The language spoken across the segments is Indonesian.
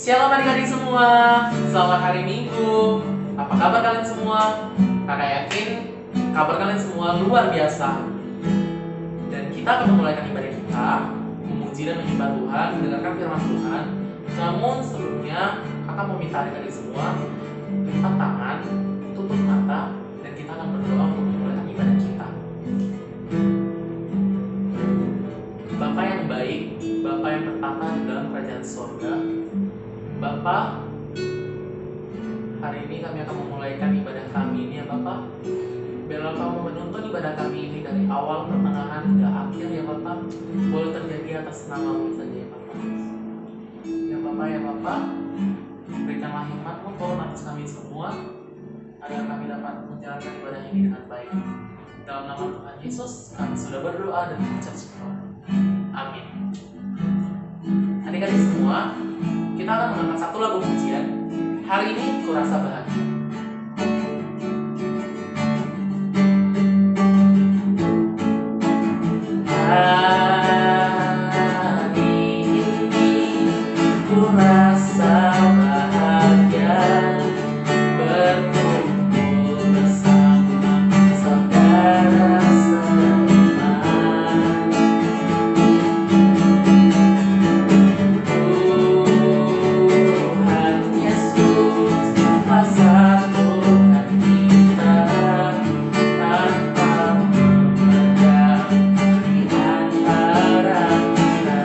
Shalom adik-adik semua, selamat hari Minggu. Apa kabar kalian semua? Kakak yakin kabar kalian semua luar biasa. Dan kita akan memulaikan ibadah kita, memuji dan menyembah Tuhan, mendengarkan firman Tuhan. Namun sebelumnya, kakak mau minta adik-adik semua lipat tangan, tutup mata, dan kita akan berdoa untuk memulaikan ibadah kita. Bapa yang baik, Bapa yang bertata di dalam kerajaan surga, Bapak, hari ini kami akan memulaikan ibadah kami ini ya Bapak. Biarlah kamu menuntun ibadah kami ini dari awal, pertengahan, hingga akhir ya Bapak. Boleh terjadi atas nama-Mu saja ya Bapak. Ya Bapak, berikanlah hikmat-Mu turun atas kami semua, agar kami dapat menjalankan ibadah ini dengan baik. Dalam nama Tuhan Yesus, kami sudah berdoa dan mengucap syukur. Amin. Adik-adik semua, kita akan mengangkat satu lagu pujian. Hari ini kurasa bahagia. Hari ini kurasa bahagia, berkumpul bersama saudara seiman. Tuhan Yesus telah satukan kita tanpa memandang di antara kita.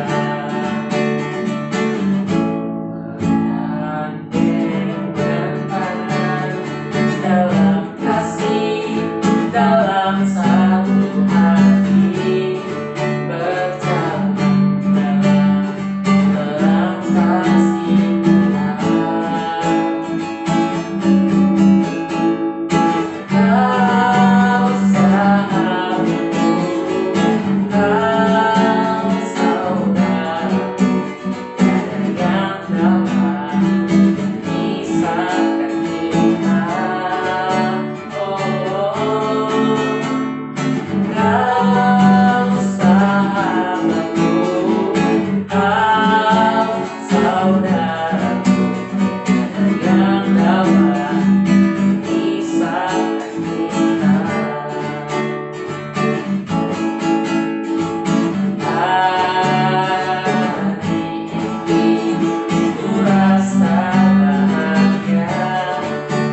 Bergandengkan tangan dalam kasih, dalam satu hati, berjalan dalam terang kasih Tuhan. Kau sahabatku, kau saudaraku, tiada yang dapat memisahkan kita. Oh, kau sahabatku, kau saudaraku, tiada yang dapat memisahkan kita. Hari ini kurasa bahagia,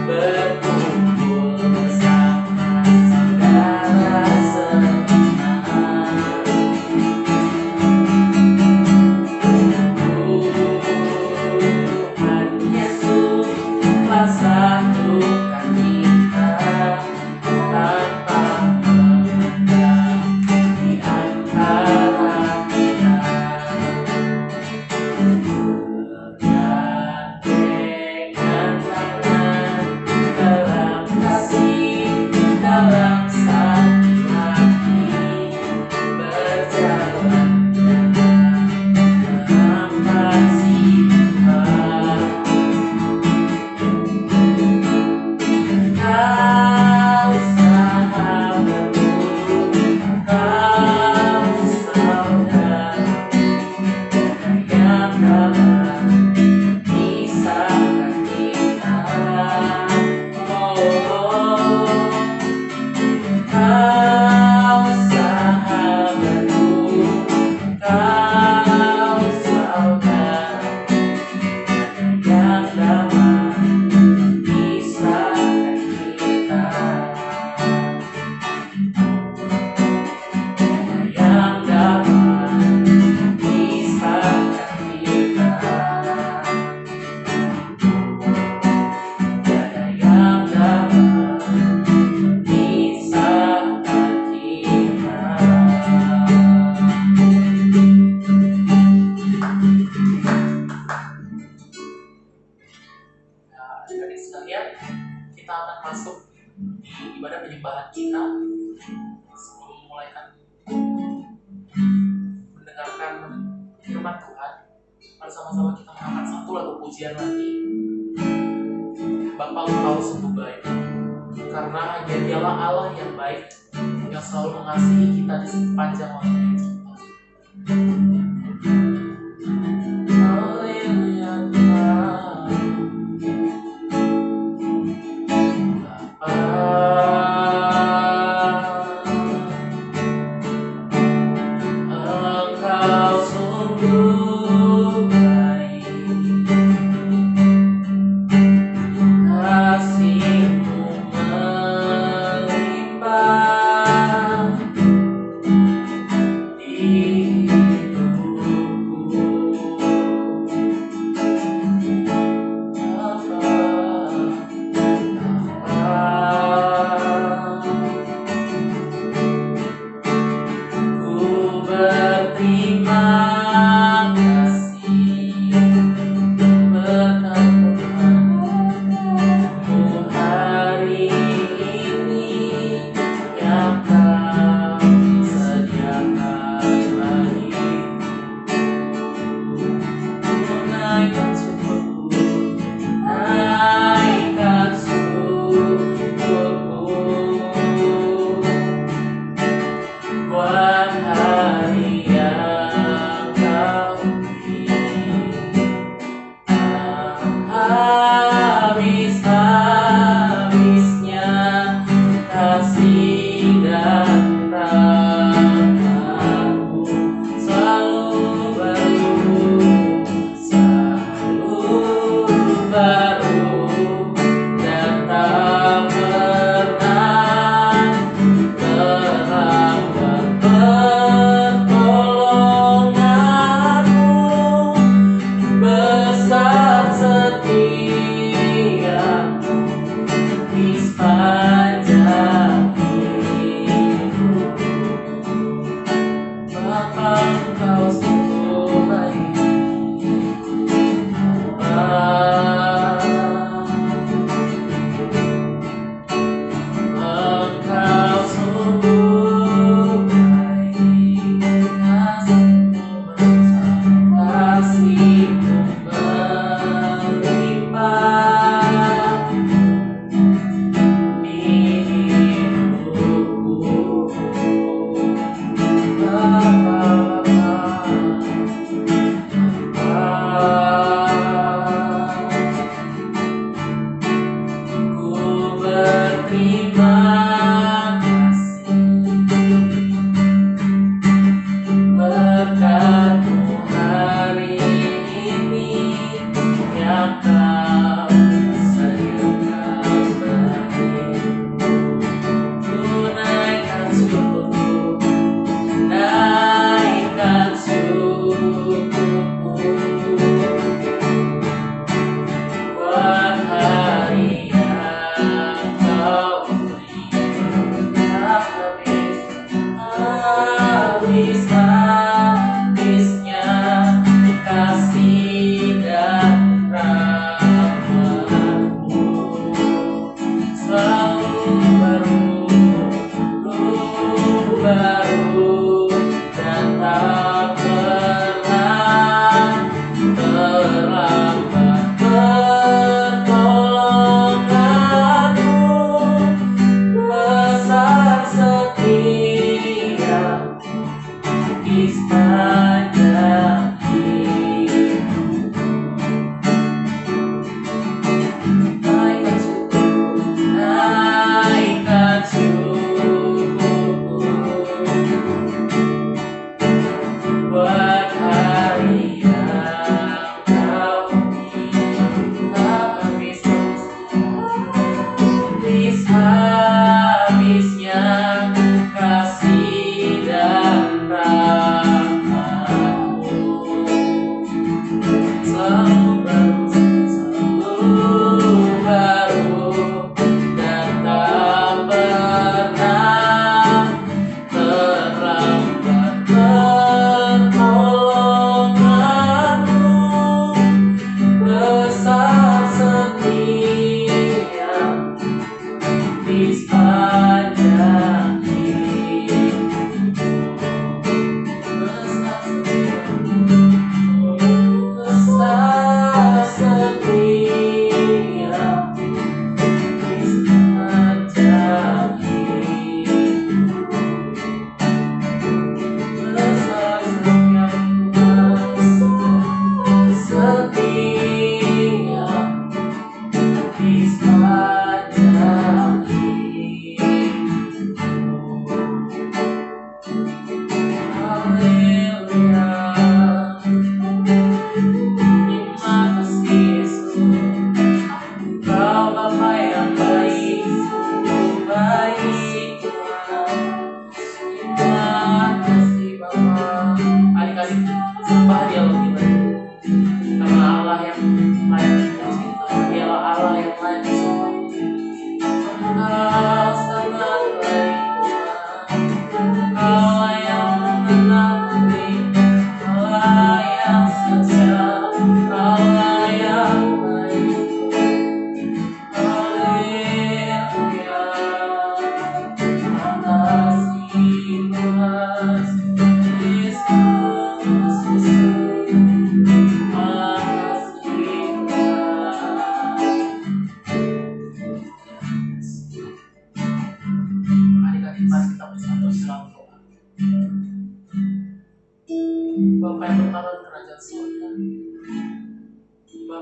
berkumpul bersama saudara seiman. Tuhan Yesus telah satukan kita tanpa memandang di antara kita. Bergandengkan tangan dalam kasih, dalam satu hati, berjalan dalam kasih Tuhan. Kau sahabatku, kau saudaraku, yang dapat memisahkan kita. Oh, kau sahabatku, kau saudaraku, yang dapat memisahkan kita. Yang dapat memisahkan kita. Tiada yang dapat memisahkan kita. Nah, adik-adik sekalian, kita akan masuk di ibadah penyembahan kita. Sebelum memulaikan mendengarkan firman Tuhan, mari sama-sama kita mengangkat satu lagu pujian lagi. Bapa, Engkau sungguh baik, karena hanya Dialah Allah yang baik, yang selalu mengasihi kita di sepanjang waktu hidup kita. Haleluya Tuhan.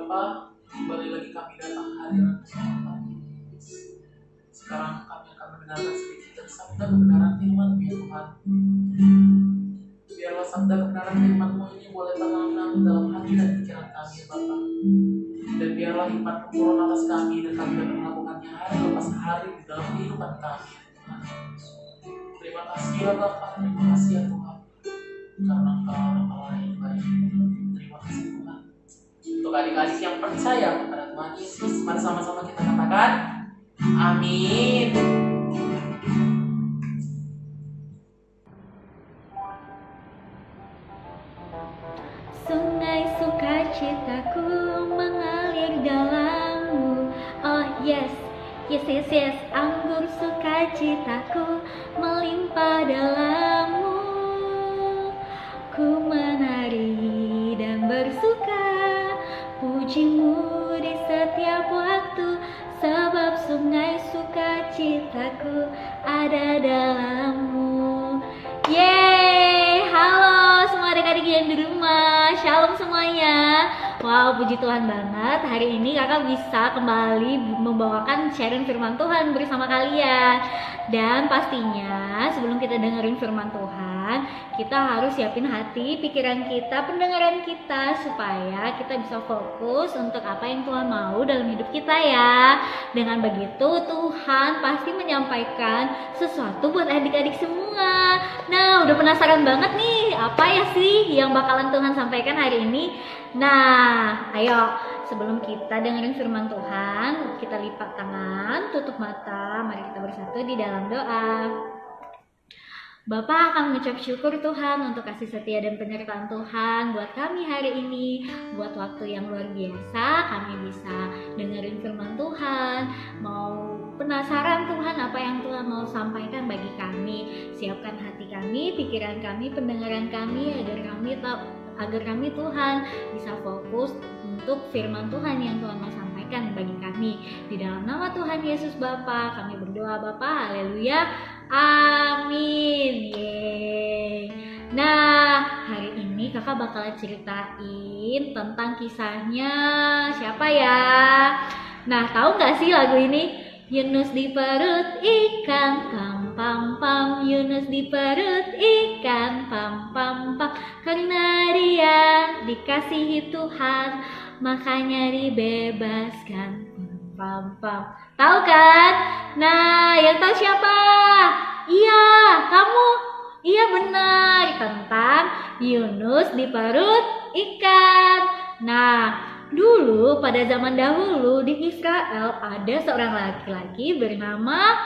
Bapa, kembali lagi kami datang ke hadirat Tuhan. Sekarang kami akan mendengarkan sedikit dari sabda kebenaran firman-Mu ya Tuhan. Biarlah sabda kebenaran firman-Mu ini boleh tanam dalam hati dan pikiran kami ya Bapa. Dan biarlah hikmat-Mu turun atas kami dan kami dapat melakukannya hari lepas hari di dalam kehidupan kami ya Tuhan. Terima kasih ya Bapa, terima kasih ya Tuhan. Karena Engkau Allah yang baik. Terima kasih Tuhan. Untuk adik-adik yang percaya kepada Tuhan Yesus, mari sama-sama kita katakan amin. Sungai sukacitaku mengalir dalam-Mu. Oh yes, yes yes yes. Anggur sukacitaku melimpah dalam-Mu. Ku menari dan bersuka, puji-Mu di setiap waktu, sebab sungai sukacitaku ada dalam-Mu. Yeay, halo semua adik-adik yang di rumah, shalom semuanya. Wow, puji Tuhan banget, hari ini kakak bisa kembali membawakan sharing firman Tuhan bersama kalian. Dan pastinya sebelum kita dengerin firman Tuhan, kita harus siapin hati, pikiran kita, pendengaran kita, supaya kita bisa fokus untuk apa yang Tuhan mau dalam hidup kita ya. Dengan begitu Tuhan pasti menyampaikan sesuatu buat adik-adik semua. Nah, udah penasaran banget nih, apa ya sih yang bakalan Tuhan sampaikan hari ini? Nah, ayo sebelum kita dengerin firman Tuhan, kita lipat tangan, tutup mata, mari kita bersatu di dalam doa. Bapak akan mengucap syukur Tuhan untuk kasih setia dan penyertaan Tuhan buat kami hari ini, buat waktu yang luar biasa kami bisa dengerin firman Tuhan, mau penasaran Tuhan apa yang Tuhan mau sampaikan bagi kami. Siapkan hati kami, pikiran kami, pendengaran kami agar kami Tuhan bisa fokus untuk firman Tuhan yang Tuhan mau sampaikan bagi kami. Di dalam nama Tuhan Yesus Bapa kami berdoa Bapa, haleluya, amin. Yeay. Nah, hari ini kakak bakalan ceritain tentang kisahnya siapa ya? Nah, tahu gak sih lagu ini? Yunus di perut ikan, pam pam pam. Yunus di perut ikan, pam pam pam. Karena dia dikasihi Tuhan, makanya dibebaskan, pam pam. Tahu kan? Nah, yang tahu siapa? Iya, kamu. Iya benar, tentang Yunus di perut ikan. Nah, dulu pada zaman dahulu di Israel ada seorang laki-laki bernama,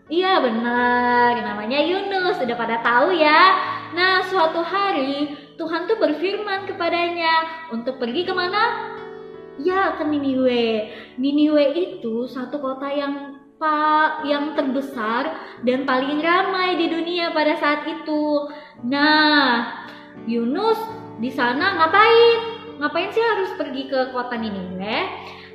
iya benar, namanya Yunus. Udah pada tahu ya. Nah, suatu hari Tuhan tuh berfirman kepadanya untuk pergi kemana? Ya, ke Niniwe. Niniwe itu satu kota yang terbesar dan paling ramai di dunia pada saat itu. Nah, Yunus di sana ngapain sih harus pergi ke kota Niniwe?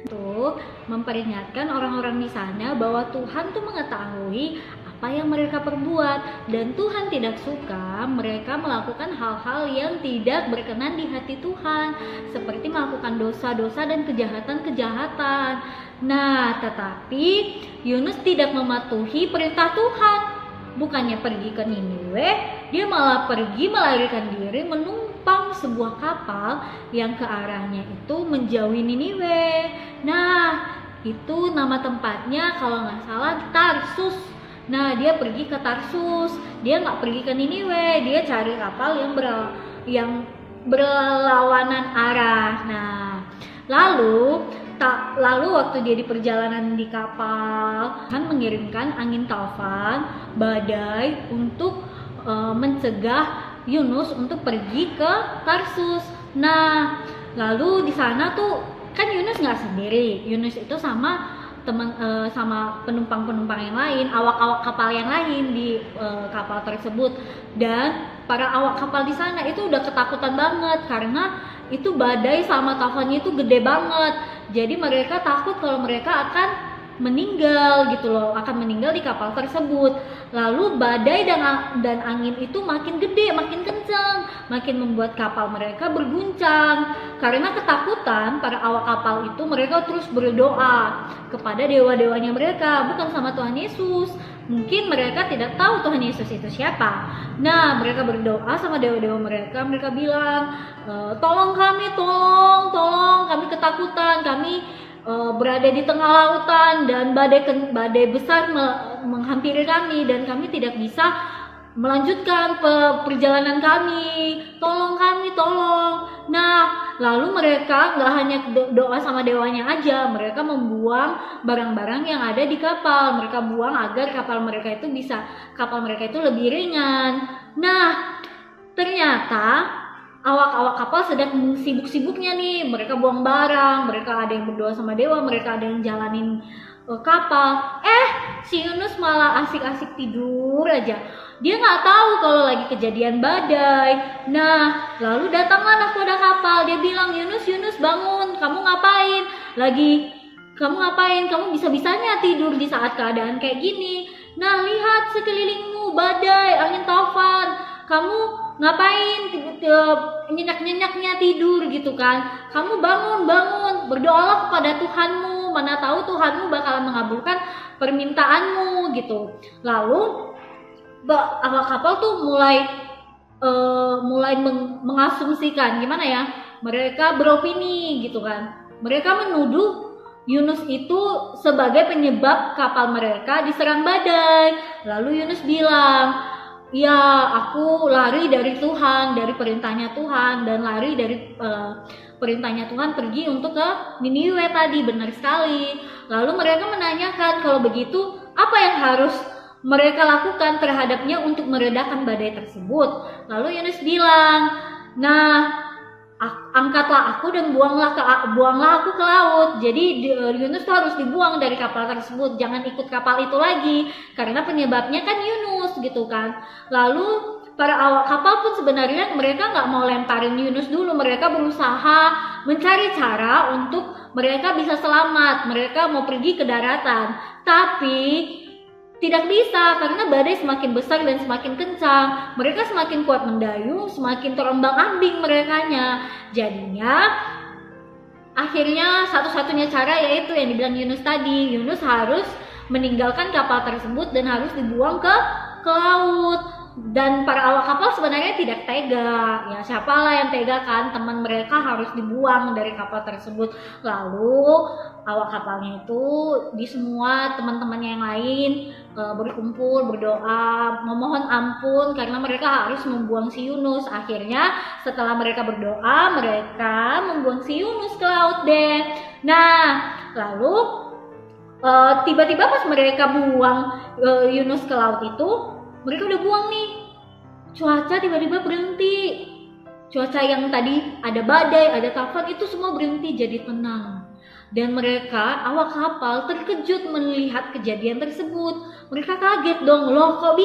Untuk memperingatkan orang-orang di sana bahwa Tuhan tuh mengetahui apa yang mereka perbuat, dan Tuhan tidak suka mereka melakukan hal-hal yang tidak berkenan di hati Tuhan, seperti melakukan dosa-dosa dan kejahatan-kejahatan. Nah, tetapi Yunus tidak mematuhi perintah Tuhan. Bukannya pergi ke Niniwe, dia malah pergi melarikan diri menumpang sebuah kapal yang ke arahnya itu menjauhi Niniwe. Nah, itu nama tempatnya kalau nggak salah Tarsus. Nah, dia pergi ke Tarsus, dia nggak pergi ke Niniwe, dia cari kapal yang berlawanan arah. Nah, lalu waktu dia di perjalanan di kapal, Tuhan mengirimkan angin taufan, badai untuk mencegah Yunus untuk pergi ke Tarsus. Nah, lalu di sana tuh kan Yunus nggak sendiri, Yunus itu sama penumpang-penumpang yang lain, awak-awak kapal yang lain di kapal tersebut. Dan para awak kapal di sana itu udah ketakutan banget karena itu badai sama taufannya itu gede banget. Jadi mereka takut kalau mereka akan meninggal gitu loh, akan meninggal di kapal tersebut. Lalu badai dan angin itu makin gede, makin kencang, makin membuat kapal mereka berguncang. Karena ketakutan para awak kapal itu, mereka terus berdoa kepada dewa-dewanya mereka, bukan sama Tuhan Yesus. Mungkin mereka tidak tahu Tuhan Yesus itu siapa. Nah, mereka berdoa sama dewa-dewa mereka. Mereka bilang, tolong kami, tolong kami ketakutan, kami berada di tengah lautan dan badai besar menghampiri kami dan kami tidak bisa melanjutkan perjalanan kami. Tolong kami, tolong. Nah, lalu mereka nggak hanya doa sama dewanya aja, mereka membuang barang-barang yang ada di kapal. Mereka buang agar kapal mereka itu lebih ringan. Nah, ternyata awak-awak kapal sedang sibuk-sibuknya nih, mereka buang barang, mereka ada yang berdoa sama dewa, mereka ada yang jalanin kapal. Si Yunus malah asik-asik tidur aja. Dia nggak tahu kalau lagi kejadian badai. Nah, lalu datanglah nahkoda kapal. Dia bilang, Yunus bangun, kamu ngapain? Kamu bisa-bisanya tidur di saat keadaan kayak gini. Nah, lihat sekelilingmu, badai, angin taufan. Kamu ngapain nyenyak-nyenyaknya tidur gitu kan? Kamu bangun, berdoalah kepada Tuhanmu. Mana tahu Tuhanmu bakalan mengabulkan permintaanmu gitu. Lalu awak kapal tuh mulai mengasumsikan, gimana ya? Mereka beropini gitu kan. Mereka menuduh Yunus itu sebagai penyebab kapal mereka diserang badai. Lalu Yunus bilang, ya, aku lari dari Tuhan, dari perintahnya Tuhan, dan lari dari perintahnya Tuhan pergi untuk ke Niniwe tadi. Benar sekali. Lalu mereka menanyakan, kalau begitu apa yang harus mereka lakukan terhadapnya untuk meredakan badai tersebut? Lalu Yunus bilang, nah, angkatlah aku dan buanglah aku ke laut. Jadi Yunus tuh harus dibuang dari kapal tersebut, jangan ikut kapal itu lagi, karena penyebabnya kan Yunus gitu kan. Lalu para awak kapal pun sebenarnya mereka nggak mau lemparin Yunus dulu, mereka berusaha mencari cara untuk mereka bisa selamat, mereka mau pergi ke daratan, tapi tidak bisa karena badai semakin besar dan semakin kencang. Mereka semakin kuat mendayung, semakin terombang-ambing merekanya. Jadinya akhirnya satu-satunya cara yaitu yang dibilang Yunus tadi. Yunus harus meninggalkan kapal tersebut dan harus dibuang ke laut. Dan para awak kapal sebenarnya tidak tega. Ya, siapalah yang tega kan? Teman mereka harus dibuang dari kapal tersebut. Lalu awak kapalnya itu di semua teman-temannya yang lain berkumpul, berdoa, memohon ampun karena mereka harus membuang si Yunus. Akhirnya setelah mereka berdoa, mereka membuang si Yunus ke laut deh. Nah, lalu tiba-tiba pas mereka buang Yunus ke laut itu, mereka udah buang nih, cuaca tiba-tiba berhenti. Cuaca yang tadi ada badai, ada taufan, itu semua berhenti jadi tenang. Dan mereka, awak kapal, terkejut melihat kejadian tersebut. Mereka kaget dong, loh kok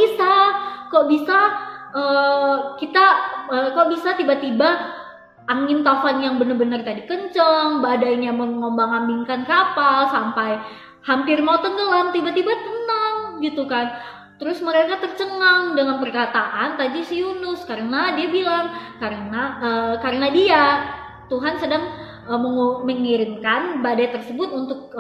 bisa tiba-tiba angin taufan yang benar-benar tadi kenceng, badainya mengombang-ambingkan kapal sampai hampir mau tenggelam, tiba-tiba tenang gitu kan. Terus mereka tercengang dengan perkataan tadi si Yunus, karena dia bilang karena Tuhan sedang mengirimkan badai tersebut untuk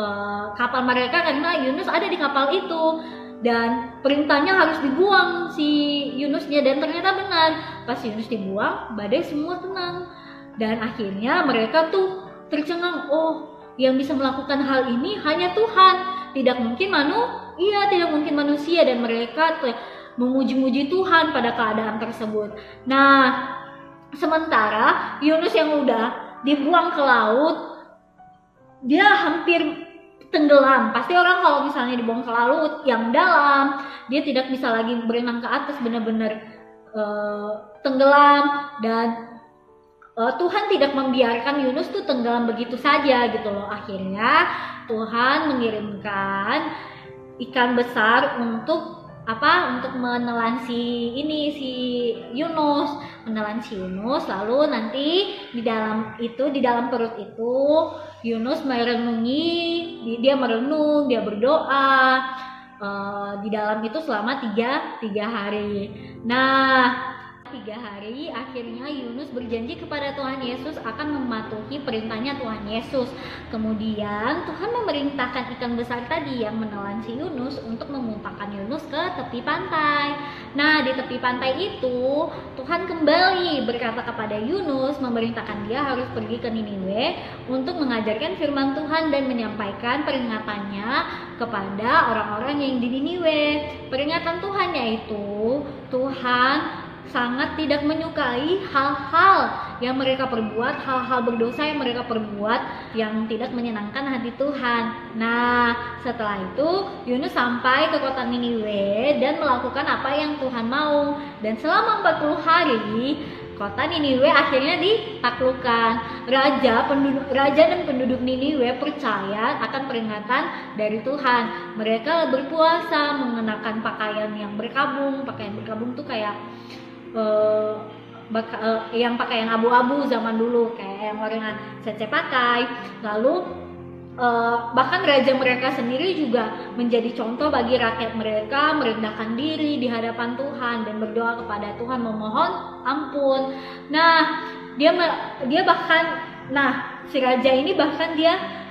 kapal mereka karena Yunus ada di kapal itu dan perintahnya harus dibuang si Yunusnya. Dan ternyata benar, pas Yunus dibuang badai semua tenang dan akhirnya mereka tuh tercengang, oh yang bisa melakukan hal ini hanya Tuhan, tidak mungkin manusia, dan mereka memuji-muji Tuhan pada keadaan tersebut. Nah, sementara Yunus yang udah dibuang ke laut, dia hampir tenggelam. Pasti orang kalau misalnya dibuang ke laut yang dalam, dia tidak bisa lagi berenang ke atas, benar-benar tenggelam. Dan Tuhan tidak membiarkan Yunus tuh tenggelam begitu saja gitu loh. Akhirnya Tuhan mengirimkan ikan besar untuk untuk menelan si Yunus, lalu nanti di dalam perut itu Yunus dia merenung, dia berdoa di dalam itu selama tiga hari. Nah, 3 hari akhirnya Yunus berjanji kepada Tuhan Yesus akan mematuhi perintahnya Tuhan Yesus. Kemudian Tuhan memerintahkan ikan besar tadi yang menelan si Yunus untuk memuntahkan Yunus ke tepi pantai. Nah, di tepi pantai itu Tuhan kembali berkata kepada Yunus, memerintahkan dia harus pergi ke Niniwe untuk mengajarkan firman Tuhan dan menyampaikan peringatannya kepada orang-orang yang di Niniwe. Peringatan Tuhan yaitu Tuhan sangat tidak menyukai hal-hal yang mereka perbuat, hal-hal berdosa yang mereka perbuat yang tidak menyenangkan hati Tuhan. Nah, setelah itu Yunus sampai ke kota Niniwe dan melakukan apa yang Tuhan mau. Dan selama 40 hari kota Niniwe akhirnya ditaklukkan. Raja dan penduduk Niniwe percaya akan peringatan dari Tuhan. Mereka berpuasa mengenakan pakaian yang berkabung. Pakaian berkabung tuh kayak yang pakaian abu-abu zaman dulu, kayak yang warna Cece pakai. Lalu bahkan raja mereka sendiri juga menjadi contoh bagi rakyat mereka, merendahkan diri di hadapan Tuhan dan berdoa kepada Tuhan memohon ampun. Nah, si raja ini bahkan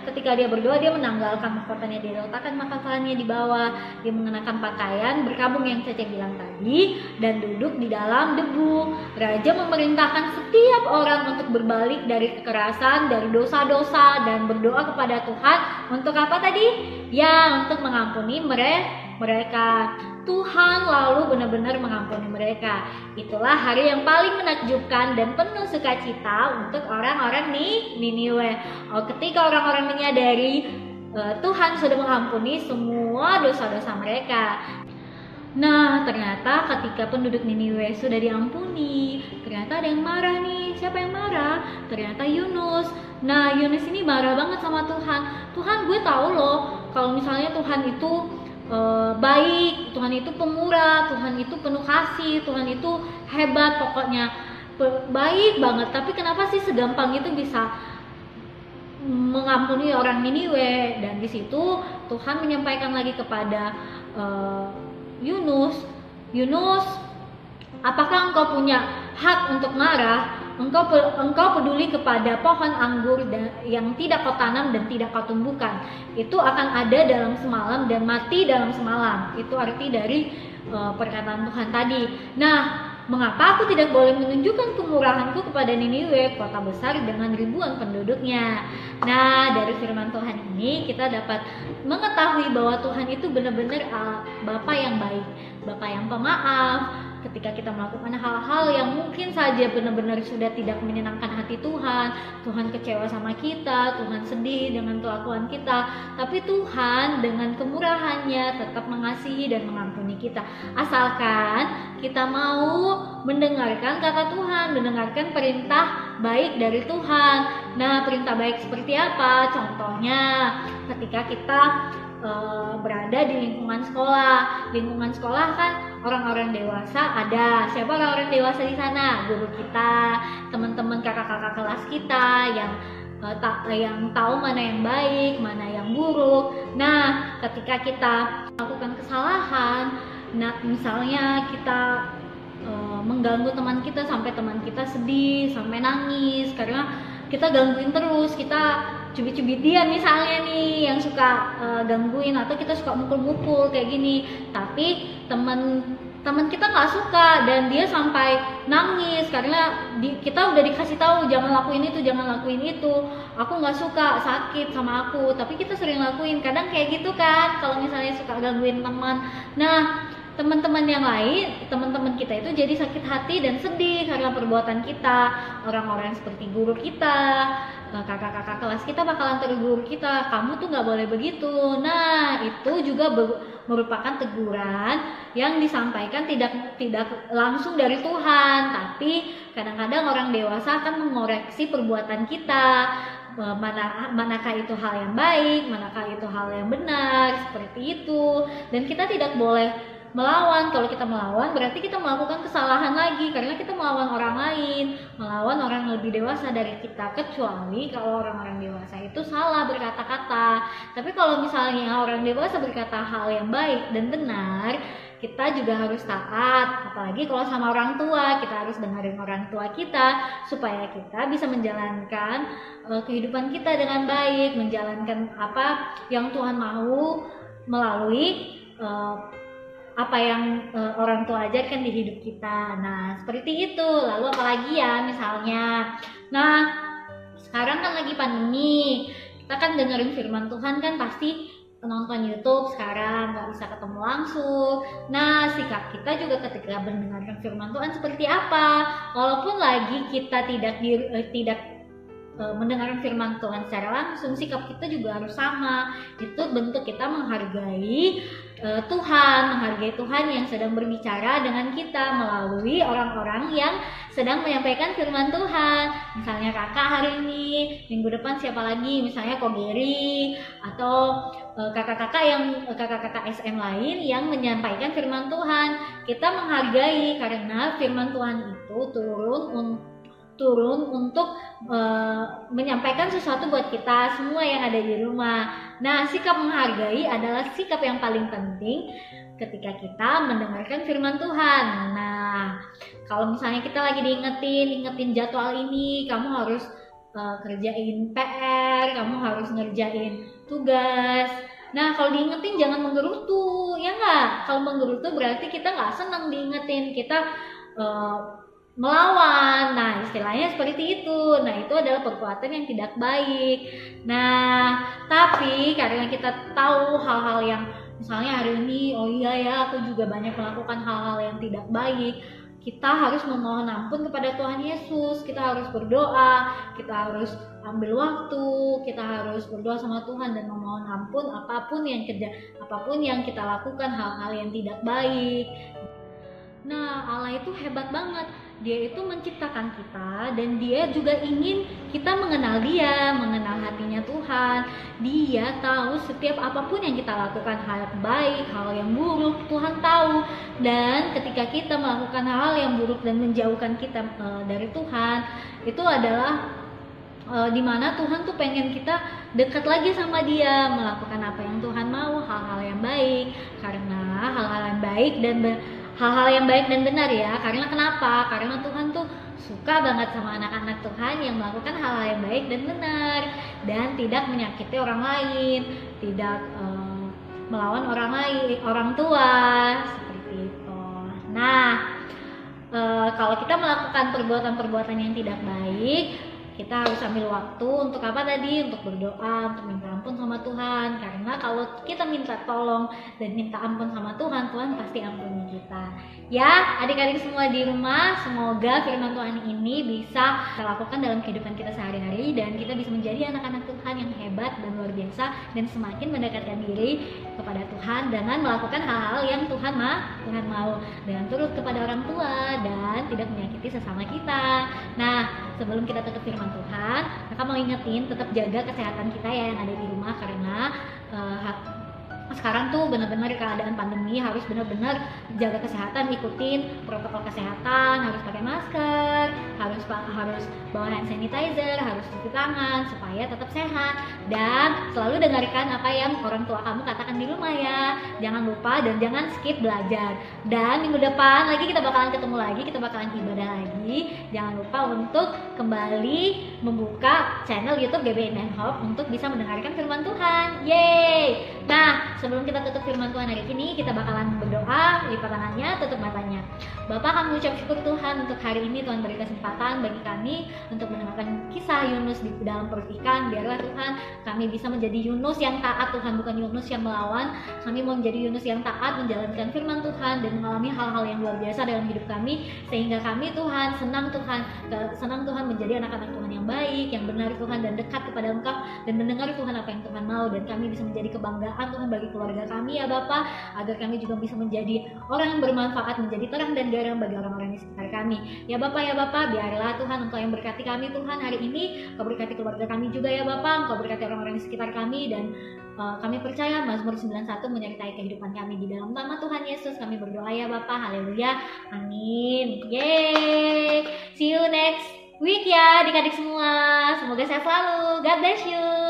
ketika dia berdoa, dia menanggalkan mahkotanya, dia letakkan mahkotanya di bawah, dia mengenakan pakaian berkabung yang Cece bilang tadi dan duduk di dalam debu. Raja memerintahkan setiap orang untuk berbalik dari kekerasan, dari dosa-dosa dan berdoa kepada Tuhan untuk apa tadi? Ya, untuk mengampuni mereka. Tuhan lalu benar-benar mengampuni mereka. Itulah hari yang paling menakjubkan dan penuh sukacita untuk orang-orang di Niniwe. Ketika orang-orang menyadari Tuhan sudah mengampuni semua dosa-dosa mereka. Nah, ternyata ketika penduduk Niniwe sudah diampuni, ternyata ada yang marah nih. Siapa yang marah? Ternyata Yunus. Nah, Yunus ini marah banget sama Tuhan. Tuhan, gue tahu loh kalau misalnya Tuhan itu baik, Tuhan itu pemurah, Tuhan itu penuh kasih, Tuhan itu hebat, pokoknya baik banget. Tapi kenapa sih segampang itu bisa mengampuni orang Niniwe? Dan di situ Tuhan menyampaikan lagi kepada Yunus, apakah engkau punya hak untuk marah? Engkau peduli kepada pohon anggur yang tidak kau tanam dan tidak kau tumbuhkan. Itu akan ada dalam semalam dan mati dalam semalam. Itu arti dari perkataan Tuhan tadi. Nah, mengapa aku tidak boleh menunjukkan kemurahanku kepada Niniwe, kota besar dengan ribuan penduduknya? Nah, dari firman Tuhan ini kita dapat mengetahui bahwa Tuhan itu benar-benar Bapa yang baik, Bapa yang pemaaf. Ketika kita melakukan hal-hal yang mungkin saja benar-benar sudah tidak menyenangkan hati Tuhan, Tuhan kecewa sama kita, Tuhan sedih dengan kelakuan kita, tapi Tuhan dengan kemurahannya tetap mengasihi dan mengampuni kita. Asalkan kita mau mendengarkan kata Tuhan, mendengarkan perintah baik dari Tuhan. Nah, perintah baik seperti apa? Contohnya ketika kita berada di lingkungan sekolah. Lingkungan sekolah kan orang-orang dewasa ada. Siapa orang-orang dewasa di sana? Guru kita, teman-teman kakak-kakak kelas kita yang tahu mana yang baik, mana yang buruk. Nah, ketika kita melakukan kesalahan, misalnya kita mengganggu teman kita sampai teman kita sedih, sampai nangis karena kita gangguin terus, kita cubit-cubit dia misalnya nih yang suka gangguin, atau kita suka mukul-mukul kayak gini, tapi teman kita nggak suka dan dia sampai nangis karena kita udah dikasih tahu jangan lakuin itu, jangan lakuin itu, aku nggak suka, sakit sama aku, tapi kita sering lakuin. Kadang kayak gitu kan kalau misalnya suka gangguin teman. Nah, teman-teman yang lain, teman-teman kita itu jadi sakit hati dan sedih karena perbuatan kita. Orang-orang seperti guru kita, kakak-kakak kelas kita bakalan tegur kita, kamu tuh nggak boleh begitu. Nah, itu juga merupakan teguran yang disampaikan tidak langsung dari Tuhan, tapi kadang-kadang orang dewasa akan mengoreksi perbuatan kita. Manakah itu hal yang baik, manakah itu hal yang benar, seperti itu. Dan kita tidak boleh melawan. Kalau kita melawan berarti kita melakukan kesalahan lagi, karena kita melawan orang lain, melawan orang yang lebih dewasa dari kita. Kecuali kalau orang-orang dewasa itu salah berkata-kata. Tapi kalau misalnya orang dewasa berkata hal yang baik dan benar, kita juga harus taat. Apalagi kalau sama orang tua, kita harus dengerin orang tua kita supaya kita bisa menjalankan kehidupan kita dengan baik, menjalankan apa yang Tuhan mau melalui apa yang orang tua ajarkan di hidup kita. Nah, seperti itu. Lalu apalagi ya misalnya, nah sekarang kan lagi pandemi, kita kan dengerin firman Tuhan kan pasti nonton YouTube sekarang, nggak bisa ketemu langsung. Nah, sikap kita juga ketika mendengarkan firman Tuhan seperti apa? Walaupun lagi kita tidak mendengarkan firman Tuhan secara langsung, sikap kita juga harus sama. Itu bentuk kita menghargai Tuhan, menghargai Tuhan yang sedang berbicara dengan kita melalui orang-orang yang sedang menyampaikan firman Tuhan. Misalnya kakak hari ini, minggu depan siapa lagi? Misalnya Ko Geri atau kakak-kakak SM lain yang menyampaikan firman Tuhan. Kita menghargai karena firman Tuhan itu turun untuk menyampaikan sesuatu buat kita semua yang ada di rumah. Nah, sikap menghargai adalah sikap yang paling penting ketika kita mendengarkan firman Tuhan. Nah, kalau misalnya kita lagi diingetin jadwal ini, kamu harus kerjain PR, kamu harus ngerjain tugas. Nah, kalau diingetin jangan menggerutu, ya nggak? Kalau menggerutu berarti kita nggak senang diingetin, kita melawan. Nah, istilahnya seperti itu. Nah, itu adalah perbuatan yang tidak baik. Nah, tapi karena kita tahu hal-hal yang misalnya hari ini, oh iya ya, aku juga banyak melakukan hal-hal yang tidak baik, kita harus memohon ampun kepada Tuhan Yesus. Kita harus berdoa, kita harus ambil waktu, kita harus berdoa sama Tuhan dan memohon ampun apapun yang kita lakukan, hal-hal yang tidak baik. Nah, Allah itu hebat banget. Dia itu menciptakan kita dan dia juga ingin kita mengenal dia, mengenal hatinya Tuhan. Dia tahu setiap apapun yang kita lakukan, hal baik, hal yang buruk, Tuhan tahu. Dan ketika kita melakukan hal yang buruk dan menjauhkan kita dari Tuhan, itu adalah dimana Tuhan tuh pengen kita dekat lagi sama dia, melakukan apa yang Tuhan mau, hal-hal yang baik. Karena hal-hal yang baik dan benar ya. Karena kenapa? Karena Tuhan tuh suka banget sama anak-anak Tuhan yang melakukan hal-hal yang baik dan benar dan tidak menyakiti orang lain, tidak melawan orang tua, seperti itu. Nah, kalau kita melakukan perbuatan-perbuatan yang tidak baik, kita harus ambil waktu untuk apa tadi? Untuk berdoa, untuk minta ampun sama Tuhan. Karena kalau kita minta tolong dan minta ampun sama Tuhan, Tuhan pasti ampuni kita. Ya, adik-adik semua di rumah, semoga firman Tuhan ini bisa kita lakukan dalam kehidupan kita sehari-hari dan kita bisa menjadi anak-anak Tuhan yang hebat dan luar biasa dan semakin mendekatkan diri kepada Tuhan dengan melakukan hal-hal yang Tuhan mau, dengan turut kepada orang tua dan tidak menyakiti sesama kita. Nah, sebelum kita tutup firman Tuhan, kakak mau ingetin tetap jaga kesehatan kita ya yang ada di rumah, karena sekarang tuh benar-benar keadaan pandemi, harus benar-benar jaga kesehatan, ikutin protokol kesehatan, harus pakai masker, harus bawa hand sanitizer, harus cuci tangan supaya tetap sehat, dan selalu dengarkan apa yang orang tua kamu katakan di rumah ya. Jangan lupa dan jangan skip belajar. Dan minggu depan lagi kita bakalan ketemu lagi, kita bakalan ibadah lagi. Jangan lupa untuk kembali membuka channel YouTube GBI and Hope untuk bisa mendengarkan firman Tuhan. Yeay! Nah, sebelum kita tutup firman Tuhan hari ini, kita bakalan berdoa, lipat tangannya, tutup matanya. Bapak, kami ucap syukur Tuhan untuk hari ini. Tuhan beri kesempatan bagi kami untuk mendengarkan kisah Yunus di dalam perut ikan. Biarlah Tuhan kami bisa menjadi Yunus yang taat Tuhan, bukan Yunus yang melawan. Kami mau menjadi Yunus yang taat, menjalankan firman Tuhan dan mengalami hal-hal yang luar biasa dalam hidup kami, sehingga kami Tuhan senang Tuhan menjadi anak-anak Tuhan yang baik, yang benar Tuhan, dan dekat kepada Engkau dan mendengar Tuhan apa yang Tuhan mau, dan kami bisa menjadi kebanggaan Tuhan bagi keluarga kami ya Bapa, agar kami juga bisa menjadi orang yang bermanfaat, menjadi terang dan garam bagi orang-orang di sekitar kami. Ya Bapa, biarlah Tuhan Engkau yang berkati kami Tuhan hari ini. Engkau berkati keluarga kami juga ya Bapa, Engkau berkati orang-orang di sekitar kami, dan Kami percaya Mazmur 91 menyertai kehidupan kami. Di dalam nama Tuhan Yesus kami berdoa ya Bapak. Haleluya. Amin. Yeay. See you next week ya adik-adik semua. Semoga sehat selalu. God bless you.